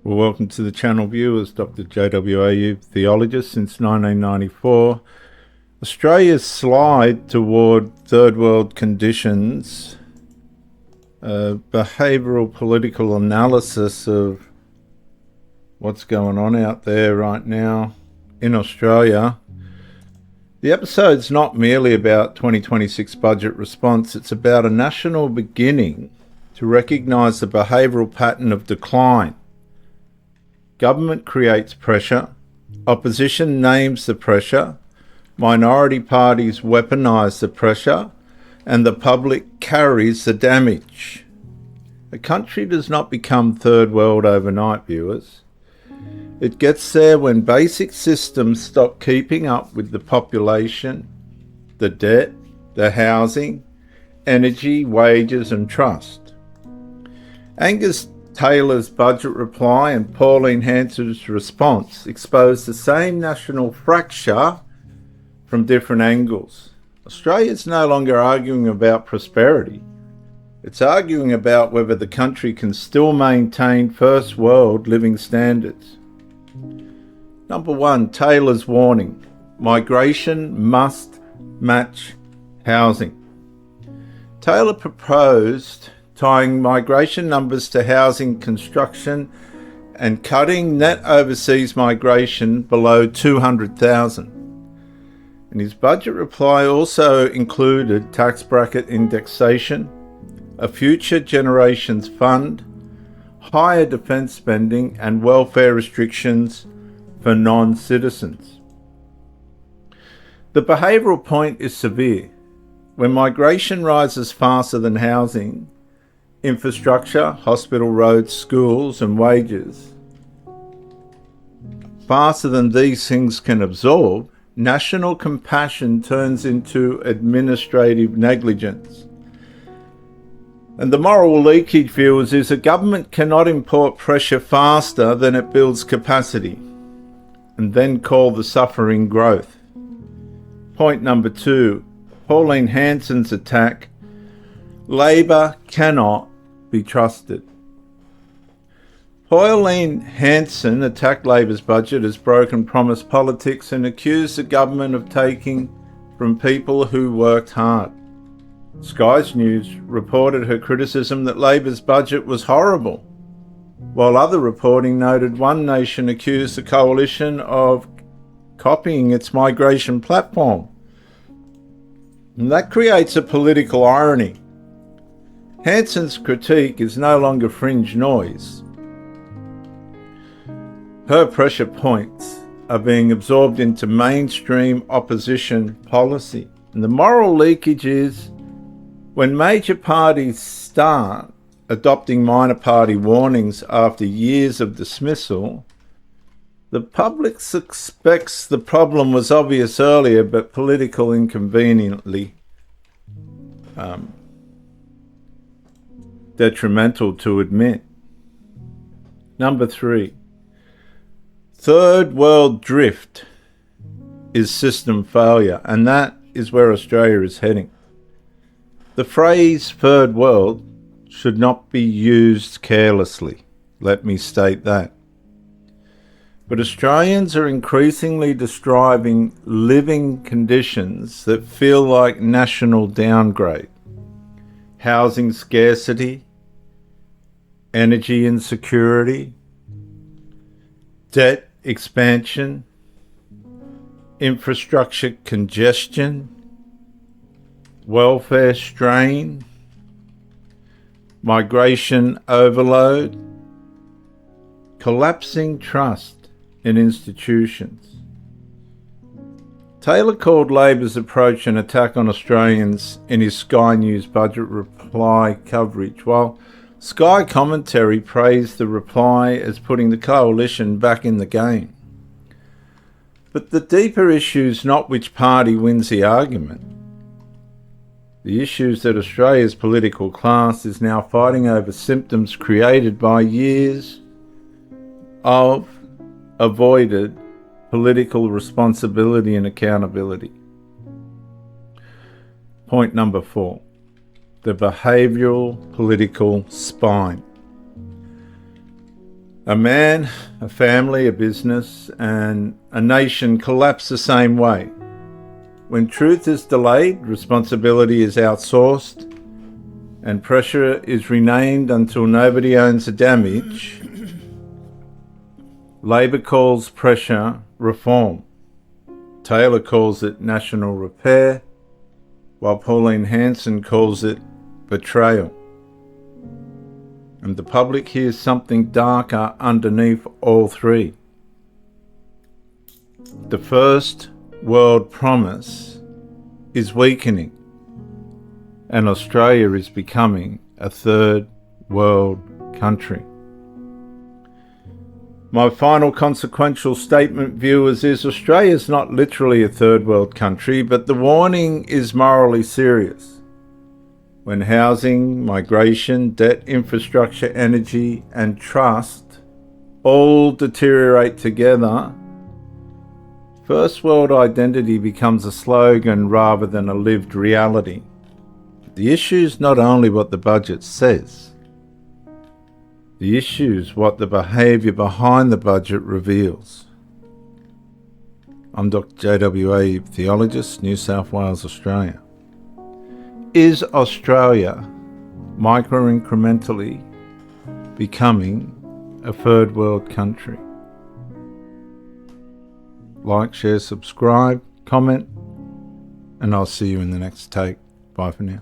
Well, welcome to the channel viewers. Dr. JWAU, theologist since 1994. Australia's slide toward third world conditions, behavioural political analysis of what's going on out there right now in Australia. The episode's not merely about 2026 budget response, it's about a national beginning to recognise the behavioural pattern of decline. Government creates pressure, opposition names the pressure, minority parties weaponise the pressure, and the public carries the damage. A country does not become third world overnight, viewers. It gets there when basic systems stop keeping up with the population, the debt, the housing, energy, wages and trust. Angus Taylor's budget reply and Pauline Hanson's response expose the same national fracture from different angles. Australia is no longer arguing about prosperity. It's arguing about whether the country can still maintain first world living standards. Number 1, Taylor's warning. Migration must match housing. Taylor proposed tying migration numbers to housing construction and cutting net overseas migration below 200,000. And his budget reply also included tax bracket indexation, a future generations fund, higher defence spending and welfare restrictions for non-citizens. The behavioural point is severe. When migration rises faster than housing, infrastructure, hospital, roads, schools and wages, faster than these things can absorb, national compassion turns into administrative negligence. And the moral leakage, viewers, is a government cannot import pressure faster than it builds capacity and then call the suffering growth. Point number 2, Pauline Hanson's attack. Labor cannot be trusted. Pauline Hanson attacked Labor's budget as broken promise politics and accused the government of taking from people who worked hard. Sky's News reported her criticism that Labor's budget was horrible, while other reporting noted One Nation accused the coalition of copying its migration platform. And that creates a political irony. Hanson's critique is no longer fringe noise. Her pressure points are being absorbed into mainstream opposition policy. And the moral leakage is when major parties start adopting minor party warnings after years of dismissal, the public suspects the problem was obvious earlier but political inconveniently detrimental to admit. Number 3, third world drift is system failure, and that is where Australia is heading. The phrase third world should not be used carelessly, let me state that. But Australians are increasingly describing living conditions that feel like national downgrade. Housing scarcity, energy insecurity, debt expansion, infrastructure congestion, welfare strain, migration overload, collapsing trust in institutions. Taylor called Labor's approach an attack on Australians in his Sky News budget reply coverage, while Sky commentary praised the reply as putting the coalition back in the game. But the deeper issue is not which party wins the argument. The issue is that Australia's political class is now fighting over symptoms created by years of avoided political responsibility and accountability. Point number 4, the behavioural political spine. A man, a family, a business, and a nation collapse the same way. When truth is delayed, responsibility is outsourced, and pressure is renamed until nobody owns the damage. Labor calls pressure reform. Taylor calls it national repair, while Pauline Hanson calls it betrayal. And the public hears something darker underneath all three. The first world promise is weakening, and Australia is becoming a third world country. My final consequential statement, viewers, is Australia is not literally a third world country, but the warning is morally serious. When housing, migration, debt, infrastructure, energy, and trust all deteriorate together, first world identity becomes a slogan rather than a lived reality. The issue is not only what the budget says. The issue is what the behaviour behind the budget reveals. I'm Dr. JWA, theologist, New South Wales, Australia. Is Australia micro-incrementally becoming a third world country? Like, share, subscribe, comment, and I'll see you in the next take. Bye for now.